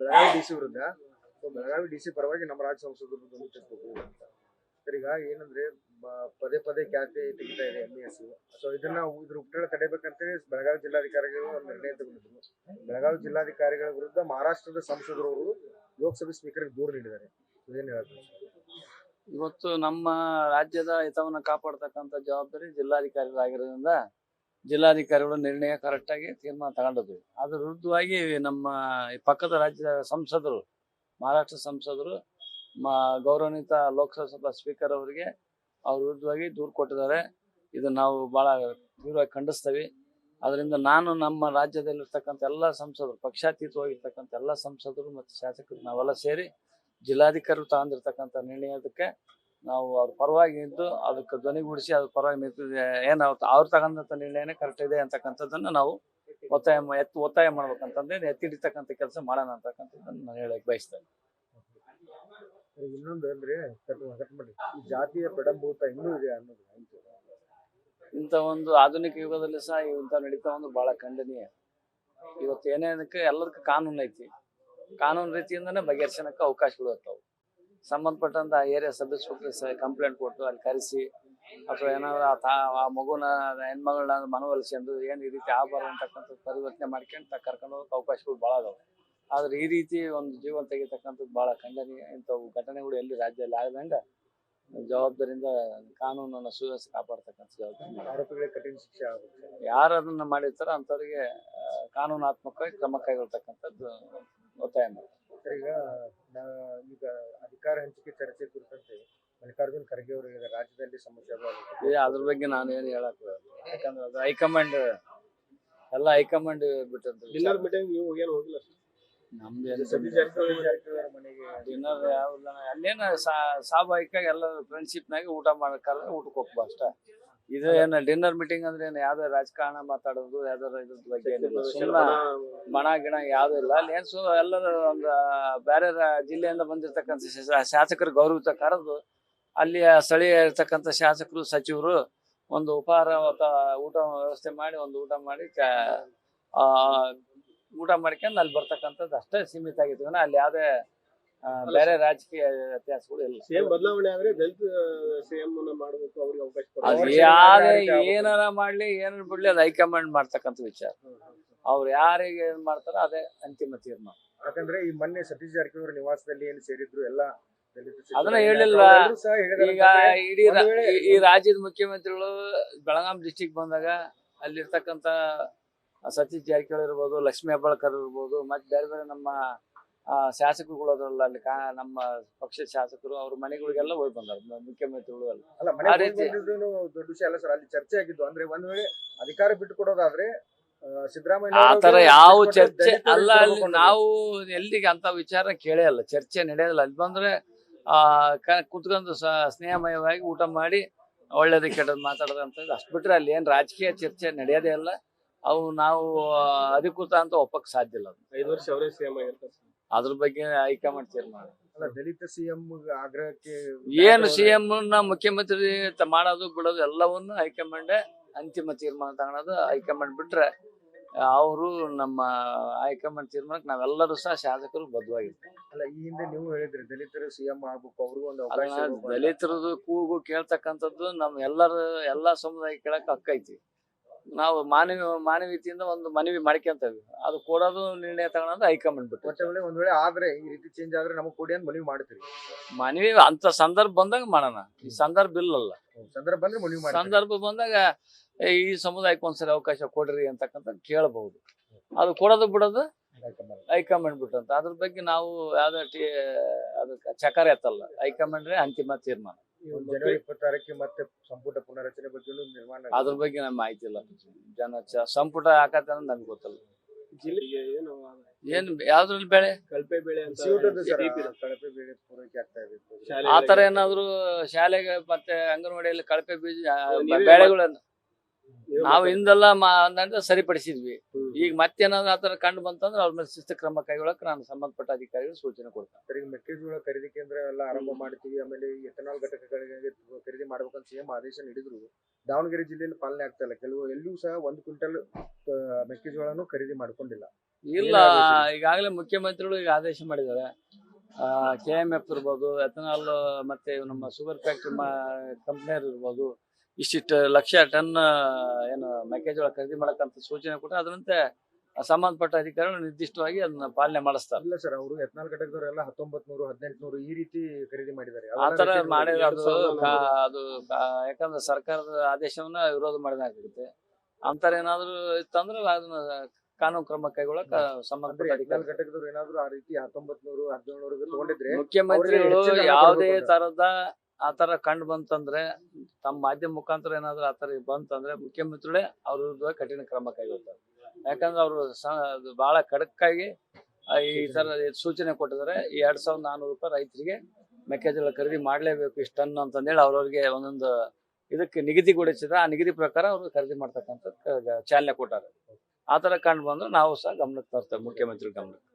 Belagavi DC ವಿರುದ್ಧ. Belagavi DC ಪರವಾಗಿ ನಮ್ಮ ರಾಜ್ಯ ಸಂಸದರು ಧ್ವನಿ ಎತ್ತಬೇಕು ಅಂತ. ಸರ್, ಈಗ ಏನಂದ್ರೆ ಪದೇ ಪದೇ ಖ್ಯಾತಿ ತೆಗಿತಾ ಇದೆ MES. ಸೊ ಇದ್ರ ಉಪಟಳ ತಡೆಬೇಕಂತೇಳಿ ಬೆಳಗಾವಿ ಜಿಲ್ಲಾಧಿಕಾರಿಗಳು ಒಂದು ನಿರ್ಣಯ ತಗೊಂಡಿದ್ರು. ಬೆಳಗಾವಿ ಜಿಲ್ಲಾಧಿಕಾರಿಗಳ ವಿರುದ್ಧ ಮಹಾರಾಷ್ಟ್ರದ ಸಂಸದರು ಲೋಕಸಭೆ ಸ್ಪೀಕರ್ಗೆ ದೂರು ನೀಡಿದ್ದಾರೆ. ಏನ್ ಹೇಳ್ತಾರೆ? ಇವತ್ತು ನಮ್ಮ ರಾಜ್ಯದ ಹಿತವನ್ನು ಕಾಪಾಡ್ತಕ್ಕಂಥ ಜವಾಬ್ದಾರಿ ಜಿಲ್ಲಾಧಿಕಾರಿಗಳಾಗಿರೋದ್ರಿಂದ ಜಿಲ್ಲಾಧಿಕಾರಿಗಳು ನಿರ್ಣಯ ಕರೆಕ್ಟಾಗಿ ತೀರ್ಮಾನ ತಗೊಂಡಿದ್ವಿ. ಅದ್ರ ವಿರುದ್ಧವಾಗಿ ನಮ್ಮ ಪಕ್ಕದ ರಾಜ್ಯದ ಸಂಸದರು, ಮಹಾರಾಷ್ಟ್ರ ಸಂಸದರು ಗೌರವಾನ್ವಿತ ಲೋಕಸಭಾ ಸ್ಪೀಕರ್ ಅವರಿಗೆ ಅವ್ರ ವಿರುದ್ಧವಾಗಿ ದೂರು ಕೊಟ್ಟಿದ್ದಾರೆ. ಇದು ನಾವು ಬಹಳ ತೀವ್ರವಾಗಿ ಖಂಡಿಸ್ತೇವೆ. ಅದರಿಂದ ನಾನು ನಮ್ಮ ರಾಜ್ಯದಲ್ಲಿರ್ತಕ್ಕಂಥ ಎಲ್ಲ ಸಂಸದರು, ಪಕ್ಷಾತೀತವಾಗಿರ್ತಕ್ಕಂಥ ಎಲ್ಲ ಸಂಸದರು ಮತ್ತು ಶಾಸಕರು ನಾವೆಲ್ಲ ಸೇರಿ ಜಿಲ್ಲಾಧಿಕಾರಿಗಳು ತಗೊಂಡಿರ್ತಕ್ಕಂಥ ನಿರ್ಣಯದಕ್ಕೆ ನಾವು ಅವ್ರ ಪರವಾಗಿ ಇದ್ದು ಅದಕ್ಕೆ ಧ್ವನಿಗೂಡಿಸಿ ಅದ್ರ ಪರವಾಗಿ ಏನು ಅವ್ರು ತಗೊಂಡಂಥ ನಿರ್ಣಯನೇ ಕರೆಕ್ಟ್ ಇದೆ ಅಂತಕ್ಕಂಥದ್ದನ್ನು ನಾವು ಒತ್ತಾಯ ಮಾಡ್ಬೇಕಂತಂದ್ರೆ ಎತ್ತಿಡಿತಕ್ಕಂಥ ಕೆಲಸ ಮಾಡೋಣ ಅಂತಕ್ಕಂಥದ್ದನ್ನು ನಾನು ಹೇಳಕ್ ಬಯಸ್ತೇನೆ. ಇನ್ನೊಂದು ಅಂದ್ರೆ ಈ ಜಾತಿಯ ಪೆಡಂಭೂತ ಇನ್ನೂ ಇದೆ ಅನ್ನೋದು ಇಂಥ ಒಂದು ಆಧುನಿಕ ಯುಗದಲ್ಲಿ ಸಹ ಇಂಥ ನಡೀತಾ ಒಂದು ಬಹಳ ಖಂಡನೀಯ. ಇವತ್ತು ಏನೇನಕ್ಕೆ ಎಲ್ಲದಕ್ಕೂ ಕಾನೂನು ಐತಿ, ಕಾನೂನು ರೀತಿಯಿಂದನೇ ಬಗೆಹರಿಸೋಕೆ ಅವಕಾಶಗಳು ಇರ್ತಾವೆ. ಸಂಬಂಧಪಟ್ಟಂತ ಏರಿಯಾ ಸಬ್ ಇನ್ಸ್ಪೆಕ್ಟರ್ ಕಂಪ್ಲೇಂಟ್ ಕೊಟ್ಟು ಅಲ್ಲಿ ಕರೆಸಿ ಅಥವಾ ಏನಾದ್ರು ಆ ಮಗುನ ಹೆಣ್ಮಗಳನ್ನ ಮನವೊಲಿಸ್ಕೊಂಡು ಏನು ಈ ರೀತಿ ಆಗಬಾರ್ದು ಅಂತಕ್ಕಂಥ ಪರಿವರ್ತನೆ ಮಾಡ್ಕೊಂಡು ಕರ್ಕೊಂಡು ಹೋಗಕ್ಕೆ ಅವಕಾಶಗಳು ಭಾಳ ಅದಾವೆ. ಆದ್ರೆ ಈ ರೀತಿ ಒಂದು ಜೀವನ ತೆಗಿತಕ್ಕಂಥದ್ದು ಬಹಳ ಖಂಡನೀಯ. ಇಂಥವು ಘಟನೆಗಳು ಎಲ್ಲಿ ರಾಜ್ಯದಲ್ಲಿ ಆಗದಂಗೆ ಜವಾಬ್ದಾರಿಯಿಂದ ಕಾನೂನನ್ನು ಸುವ್ಯವಸ್ಥೆ ಕಾಪಾಡ್ತಕ್ಕಂಥ ಜವಾಬ್ದಾರಿ ಆರೋಪಿಗಳಿಗೆ ಕಠಿಣ ಶಿಕ್ಷೆ ಆಗುತ್ತೆ. ಯಾರು ಅದನ್ನ ಮಾಡಿರ್ತಾರೋ ಅಂಥವ್ರಿಗೆ ಕಾನೂನಾತ್ಮಕವಾಗಿ ಕ್ರಮ ಕೈಗೊಳ್ತಕ್ಕಂಥದ್ದು ಒತ್ತಾಯ ಮಾಡ್ತಾರೆ. ಈಗ ಅಧಿಕಾರ ಹಂಚಿಕೆ ಚರ್ಚೆ ಕುರಿತಂತೆ ಮಲ್ಲಿಕಾರ್ಜುನ್ ಖರ್ಗೆ ಅವರು ರಾಜ್ಯದಲ್ಲಿ ಸಮಸ್ಯೆ ಅದ್ರ ಬಗ್ಗೆ ನಾನು ಏನು ಹೇಳಕ್, ಯಾಕಂದ್ರೆ ಅದು ಹೈಕಮಾಂಡ್ ಎಲ್ಲ ಹೈಕಮಾಂಡ್ ಬಿಟ್ಟಂತ ಡಿನ್ನರ್ ಯಾವ್ದು ಅಲ್ಲೇನ ಸ್ವಾಭಾವಿಕ ಎಲ್ಲ ಫ್ರೆಂಡ್ಶಿಪ್ನಾಗ ಊಟ ಮಾಡಕ್ಕಾದ್ರೆ ಊಟಕ್ಕೆ ಹೋಗ್ಬಾ ಅಷ್ಟ. ಇದು ಏನು ಡಿನ್ನರ್ ಮೀಟಿಂಗ್ ಅಂದ್ರೆ ಏನು ಯಾವ್ದಾರ ರಾಜಕಾರಣ ಮಾತಾಡೋದು ಯಾವ್ದಾರ ಇದ್ರ ಬಗ್ಗೆ ಏನಿಲ್ಲ, ಸುಮ್ಮನೆ ಬಣ ಗಿಣ ಯಾವ್ದು ಇಲ್ಲ. ಅಲ್ಲಿ ಏನ್ ಎಲ್ಲರೂ ಒಂದು ಬೇರೆ ಜಿಲ್ಲೆಯಿಂದ ಬಂದಿರ್ತಕ್ಕಂಥ ಶಾಸಕರು ಗೌರವಿತ ಕರೆದು ಅಲ್ಲಿ ಸ್ಥಳೀಯ ಇರ್ತಕ್ಕಂಥ ಶಾಸಕರು ಸಚಿವರು ಒಂದು ಉಪಹಾರ ಊಟ ವ್ಯವಸ್ಥೆ ಮಾಡಿ ಒಂದು ಊಟ ಮಾಡಿ ಊಟ ಮಾಡ್ಕೊಂಡು ಅಲ್ಲಿ ಬರ್ತಕ್ಕಂಥದ್ದು ಅಷ್ಟೇ ಸೀಮಿತ ಆಗಿದ್ವಿ. ಅಲ್ಲಿ ಯಾವ್ದೇ ಬೇರೆ ರಾಜಕೀಯ ವ್ಯತ್ಯಾಸಗಳು ಇಲ್ಲ. ಬದಲಾವಣೆ ಆದ್ರೆ ದಲಿತ ಸಿಎಂ ಮಾಡಬೇಕು, ಅವ್ರಿಗೆ ಅವಕಾಶ ಯಾರೇ ಏನಾರ ಮಾಡ್ಲಿ ಏನಾರ ಬಿಡ್ಲಿ ಅದು ಹೈಕಮಾಂಡ್ ಮಾಡ್ತಕ್ಕಂಥ ವಿಚಾರ. ಅವ್ರು ಯಾರಿಗೆ ಏನ್ ಮಾಡ್ತಾರೋ ಅದೇ ಅಂತಿಮ ತೀರ್ಮಾನ. ಯಾಕಂದ್ರೆ ಈ ಮೊನ್ನೆ ಸತೀಶ್ ಜಾರಕಿಹೊಳಿ ನಿವಾಸದಲ್ಲಿ ಏನು ಸೇರಿದ್ರು ಎಲ್ಲ ಅದನ್ನ ಹೇಳಿಲ್ಲ. ಈಗ ಇಡೀ ಈ ರಾಜ್ಯದ ಮುಖ್ಯಮಂತ್ರಿಗಳು ಬೆಳಗಾಂ ಡಿಸ್ಟಿಕ್ ಬಂದಾಗ ಅಲ್ಲಿರ್ತಕ್ಕಂಥ ಸತೀಶ್ ಜಾರಕಿಹೊಳಿ ಇರ್ಬೋದು, ಲಕ್ಷ್ಮೀ ಹೆಬ್ಬಾಳ್ಕರ್ ಇರ್ಬೋದು, ಮತ್ತೆ ಬೇರೆ ಬೇರೆ ನಮ್ಮ ಶಾಸಕರುಗಳು ಅದ್ರಲ್ಲ ಅಲ್ಲಿ ನಮ್ಮ ಪಕ್ಷದ ಶಾಸಕರು ಅವ್ರ ಮನೆಗಳಿಗೆಲ್ಲ ಹೋಗಿ ಬಂದಾರ ಮುಖ್ಯಮಂತ್ರಿಗಳು ಎಲ್ಲ. ದೊಡ್ಡ ವಿಷಯ ಅಲ್ಲ ಸರ್, ಅಲ್ಲಿ ಚರ್ಚೆ ಆಗಿದ್ದು. ಅಂದ್ರೆ ಒಂದ್ ವೇಳೆ ಅಧಿಕಾರ ಬಿಟ್ಟು ಕೊಡೋದಾದ್ರೆ ಸಿದ್ದರಾಮಯ್ಯ ಆತರ ಯಾವ ಚರ್ಚೆ ಅಲ್ಲ. ಅಲ್ಲಿ ನಾವು ಎಲ್ಲಿಗೆ ಅಂತ ವಿಚಾರ ಕೇಳೇ ಅಲ್ಲ, ಚರ್ಚೆ ನಡೆಯೋದಿಲ್ಲ. ಅಲ್ಲಿ ಬಂದ್ರೆ ಕುತ್ಕೊಂಡು ಸ್ನೇಹಮಯವಾಗಿ ಊಟ ಮಾಡಿ ಒಳ್ಳೇದು ಕೆಟ್ಟದ್ದು ಮಾತಾಡೋದಂತ ಅಷ್ಟು ಬಿಟ್ರೆ ಅಲ್ಲಿ ಏನ್ ರಾಜಕೀಯ ಚರ್ಚೆ ನಡೆಯೋದೇ ಇಲ್ಲ. ಅವು ನಾವು ಅಧಿಕೃತ ಅಂತ ಒಪ್ಪಕ್ ಸಾಧ್ಯ ಇಲ್ಲ. 5 ವರ್ಷ ಅವರೇ ಸಿಎಂ ಆಗಿರ್ತಾರೆ. ಅದ್ರ ಬಗ್ಗೆ ಹೈಕಮಾಂಡ್ ತೀರ್ಮಾನ. ದಲಿತ ಸಿಎಂ ಆಗ್ರಹಕ್ಕೆ ಏನು ಸಿಎಂ ನ ಮುಖ್ಯಮಂತ್ರಿ ಮಾಡೋದು ಬಿಡೋದು ಎಲ್ಲವನ್ನು ಹೈಕಮಾಂಡ್ ಅಂತಿಮ ತೀರ್ಮಾನ ತಗೊಳೋದು. ಹೈಕಮಾಂಡ್ ಬಿಟ್ರೆ ಅವರು ನಮ್ಮ ಹೈಕಮಾಂಡ್ ತೀರ್ಮಾನಕ್ಕೆ ನಾವೆಲ್ಲರೂ ಸಹ ಶಾಸಕರು ಬದ್ಧವಾಗಿರ್ತೀವಿ. ಅಲ್ಲ, ಈ ಹಿಂದೆ ನೀವು ಹೇಳಿದ್ರಿ ದಲಿತರು ಸಿಎಂ ಆಗ್ಬೇಕು, ಅವ್ರಿಗೂ ಒಂದು ಅವಕಾಶ. ದಲಿತರದು ಕೂಗು ಕೇಳ್ತಕ್ಕಂಥದ್ದು ನಮ್ಮ ಎಲ್ಲಾ ಸಮುದಾಯ ಕೇಳಕ್ ಹಕ್ಕೈತಿ. ನಾವು ಮಾನವೀಯತೆಯಿಂದ ಒಂದು ಮನವಿ ಮಾಡ್ಕೊಂತೇವೆ. ಅದು ಕೊಡೋದು ನಿರ್ಣಯ ತಗೊಳೋದು ಹೈಕಮಾಂಡ್ ಬಿಟ್ಟು. ಒಂದ್ ವೇಳೆ ಆದ್ರೆ ಈ ರೀತಿ ಚೇಂಜ್ ಆದ್ರೆ ನಮಗ್ ಕೊಡಿ ಅಂತ ಮನವಿ ಮಾಡ್ತೀವಿ. ಮನವಿ ಅಂತ ಸಂದರ್ಭ ಬಂದಾಗ ಮಾಡೋಣ. ಈ ಸಂದರ್ಭ ಇಲ್ಲಲ್ಲ, ಸಂದರ್ಭ ಬಂದ್ರೆ ಮನವಿ ಮಾಡಿ. ಸಂದರ್ಭ ಬಂದಾಗ ಈ ಸಮುದಾಯಕ್ಕೆ ಒಂದ್ಸರಿ ಅವಕಾಶ ಕೊಡ್ರಿ ಅಂತಕ್ಕಂಥ ಕೇಳಬಹುದು. ಅದು ಕೊಡೋದು ಬಿಡೋದು ಹೈಕಮಾಂಡ್ ಬಿಟ್ಟಂತ. ಅದ್ರ ಬಗ್ಗೆ ನಾವು ಯಾವ್ದು ಅದಕ್ಕೆ ಚಕಾರ ಎತ್ತಲ್ಲ. ಹೈಕಮಾಂಡ್ ಅಂತಿಮ ತೀರ್ಮಾನ. ಜನವರಿ 26ಕ್ಕೆ ಮತ್ತೆ ಸಂಪುಟ ಪುನರಚನೆ ಬಗ್ಗೆ ನಿರ್ಮಾಣ, ಅದ್ರ ಬಗ್ಗೆ ನಮ್ಗೆ ಮಾಹಿತಿ ಇಲ್ಲ. ಸಂಪುಟ ಹಾಕತ್ತ ನಮ್ಗೆ ಗೊತ್ತಲ್ಲ. ಏನ್ ಯಾವ್ದ್ರಲ್ಲಿ ಬೆಳೆ ಕಳಪೆ ಬೆಳೆ ಕಳಪೆ ಬೆಳೆ ಪೂರೈಕೆ ಆಗ್ತಾ ಇದೆ. ಆತರ ಏನಾದ್ರು ಶಾಲೆಗೆ ಮತ್ತೆ ಅಂಗನವಾಡಿಯಲ್ಲಿ ಕಳಪೆ ಬೀಜ ಬೆಳೆಗಳನ್ನು ನಾವು ಹಿಂದೆಲ್ಲ ಅಂದ್ರೆ ಸರಿಪಡಿಸಿದ್ವಿ. ಈಗ ಮತ್ತೇನಾದ್ರು ಆತರ ಕಂಡು ಬಂತಂದ್ರೆ ಅವ್ರ ಮೇಲೆ ಶಿಸ್ತು ಕ್ರಮ ಕೈಗೊಳ್ಳಕ್ ನಾನು ಸಂಬಂಧಪಟ್ಟ ಅಧಿಕಾರಿಗಳು ಸೂಚನೆ ಕೊಡ್ತೇನೆ. ಸರ್, ಈಗ ಮೆಕ್ಕೆಜೋಳ ಖರೀದಿ ಕೇಂದ್ರ ಎಲ್ಲ ಆರಂಭ ಮಾಡ್ತೀವಿ, ಆಮೇಲೆ ಈ ಎಥನಾಲ್ ಘಟಕಗಳಿಗೆ ಖರೀದಿ ಮಾಡ್ಬೇಕಂತ ಸಿಎಂ ಆದೇಶ ನೀಡಿದ್ರು ದಾವಣಗೆರೆ ಜಿಲ್ಲೆಯಲ್ಲಿ ಪಾಲನೆ ಆಗ್ತಾ ಇಲ್ಲ. ಎಲ್ಲೂ ಸಹ 1 ಕ್ವಿಂಟಲ್ ಮೆಕ್ಕೆಜೋಳನು ಖರೀದಿ ಮಾಡ್ಕೊಂಡಿಲ್ಲ. ಇಲ್ಲ, ಈಗಾಗಲೇ ಮುಖ್ಯಮಂತ್ರಿಗಳು ಈಗ ಆದೇಶ ಮಾಡಿದ್ದಾರೆ. KMF ಇರ್ಬೋದು, ಎಥನಾಲ್ ಮತ್ತೆ ನಮ್ಮ ಶುಗರ್ ಫ್ಯಾಕ್ಟ್ರಿ ಕಂಪ್ನಿಯರ್ ಇರ್ಬೋದು, ಇಷ್ಟಿಷ್ಟು ಲಕ್ಷ ಟನ್ ಏನು ಮೆಕ್ಕೆಜೋಳ ಖರೀದಿ ಮಾಡಕ್ಕಂತ ಸೂಚನೆ ಕೊಟ್ಟರೆ ಅದರಂತೆ ಸಂಬಂಧಪಟ್ಟ ಅಧಿಕಾರಿಗಳು ನಿರ್ದಿಷ್ಟವಾಗಿ ಅದನ್ನ ಪಾಲನೆ ಮಾಡಿಸ್ತಾರೆ. ಇಲ್ಲ ಸರ್, ಅವರು ಎಥನಾಲ್ ಘಟಕದವರೆಲ್ಲ 1900 1800 ಈ ರೀತಿ ಖರೀದಿ ಮಾಡಿದ್ದಾರೆ. ಆತರ ಮಾಡಿದ್ರೆ ಅದು ಯಾಕಂದ್ರೆ ಸರ್ಕಾರದ ಆದೇಶವನ್ನ ವಿರೋಧ ಮಾಡಿದಾಗುತ್ತೆ. ಅಂತರ ಏನಾದ್ರು ಇತ್ತಂದ್ರೆ ಅದನ್ನ ಕಾನೂನು ಕ್ರಮ ಕೈಗೊಳ್ಳಕ ಸಂಬಂಧಪಟ್ಟ ಎಥನಾಲ್ ಘಟಕದವ್ರು ಏನಾದ್ರು ಆ ರೀತಿ 1900 1700 ತಗೊಂಡಿದ್ರೆ ಮುಖ್ಯಮಂತ್ರಿಗಳು ಯಾವುದೇ ತರದ ಆತರ ಕಂಡು ಬಂತಂದ್ರೆ ತಮ್ಮ ಮಾಧ್ಯಮ ಮುಖಾಂತರ ಏನಾದ್ರು ಆತರ ಬಂತಂದ್ರೆ ಮುಖ್ಯಮಂತ್ರಿಗಳೇ ಅವ್ರ ವಿರುದ್ಧ ಕಠಿಣ ಕ್ರಮ ಕೈಗೊಳ್ತಾರೆ. ಯಾಕಂದ್ರೆ ಅವರು ಬಹಳ ಖಡಕ್ಕಾಗಿ ಈ ತರ ಸೂಚನೆ ಕೊಟ್ಟಿದ್ದಾರೆ. 2400 ರೂಪಾಯಿ ರೈತರಿಗೆ ಮೆಕ್ಕೆಜೋಳ ಖರೀದಿ ಮಾಡ್ಲೇಬೇಕು ಇಷ್ಟು ಟನ್ ಅಂತಂದೇಳಿ ಅವ್ರವ್ರಿಗೆ ಒಂದೊಂದು ಇದಕ್ಕೆ ನಿಗದಿಗೊಳಿಸಿದ್ರೆ ಆ ನಿಗದಿ ಪ್ರಕಾರ ಅವರು ಖರೀದಿ ಮಾಡ್ತಕ್ಕಂಥ ಚಾಲನೆ ಕೊಟ್ಟಾರೆ. ಆತರ ಕಂಡು ಬಂದ್ರೆ ನಾವು ಸಹ ಗಮನಕ್ಕೆ ತರ್ತೇವೆ, ಮುಖ್ಯಮಂತ್ರಿ ಗಮನಕ್ಕೆ.